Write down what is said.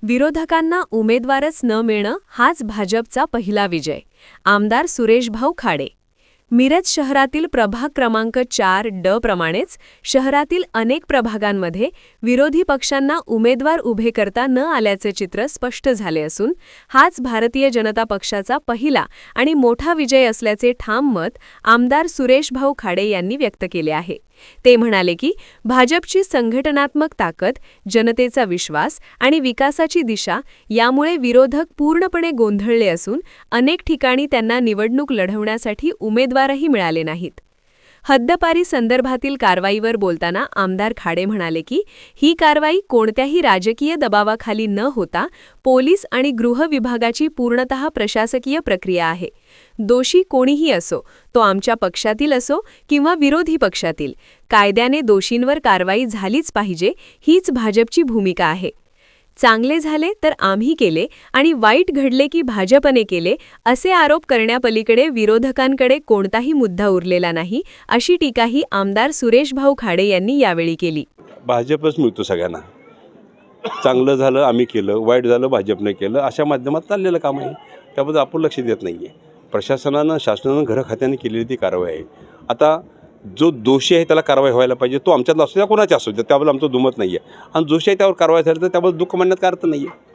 विरोधकांना उमेदवारच न मिळणं हाच भाजपचा पहिला विजय. आमदार सुरेशभाऊ खाडे. मिरज शहरातील प्रभाग क्रमांक 4D प्रमाणेच शहरातील अनेक प्रभागांमध्ये विरोधी पक्षांना उमेदवार उभे करता न आल्याचे चित्र स्पष्ट झाले असून हाच भारतीय जनता पक्षाचा पहिला आणि मोठा विजय असल्याचे ठाम मत आमदार सुरेशभाऊ खाडे यांनी व्यक्त केले आहे. ते म्हणाले की भाजपची संघटनात्मक ताकद, जनतेचा विश्वास आणि विकासाची दिशा यामुळे विरोधक पूर्णपणे गोंधळले असून अनेक ठिकाणी त्यांना निवडणूक लढवण्यासाठी उमेदवारही मिळाले नाहीत. हद्दपारी संदर्भातील कारवाईवर बोलताना आमदार खाडे म्हणाले की ही कारवाई कोणत्याही राजकीय दबावाखाली न होता पोलीस आणि गृह विभागाची पूर्णतः प्रशासकीय प्रक्रिया आहे. दोषी कोणीही असो, तो आमच्या पक्षातील असो किंवा विरोधी पक्षातील, कायद्याने दोषींवर कारवाई झालीच पाहिजे, हीच भाजपची भूमिका आहे. चांगले झाले तर आम्ही केले आणि वाईट घडले की भाजपने केले असे आरोप करण्यापलीकडे विरोधकांकडे कोणताही मुद्दा उरलेला नाही, अशी टीकाही आमदार सुरेशभाऊ खाडे यांनी यावेळी केली. भाजपच मिळतो सगळ्यांना. चांगलं झालं आम्ही केलं, वाईट झालं भाजपने केलं, अशा माध्यमात चाललेलं काम आहे. त्याबद्दल आपण लक्ष देत नाही आहे. प्रशासनानं, शासनानं, घरखात्याने केलेली ती कारवाई आहे. आता जो दोषी आहे त्याला कारवाई व्हायला पाहिजे. तो आमच्यातला असू द्या, कोणाच्या असू द्या, त्याबद्दल आमचं दुमत नाही आहे. आणि दोषी आहे त्यावर कारवाई झाली तर त्याबद्दल दुःख मानण्यात काय अर्थ नाही आहे.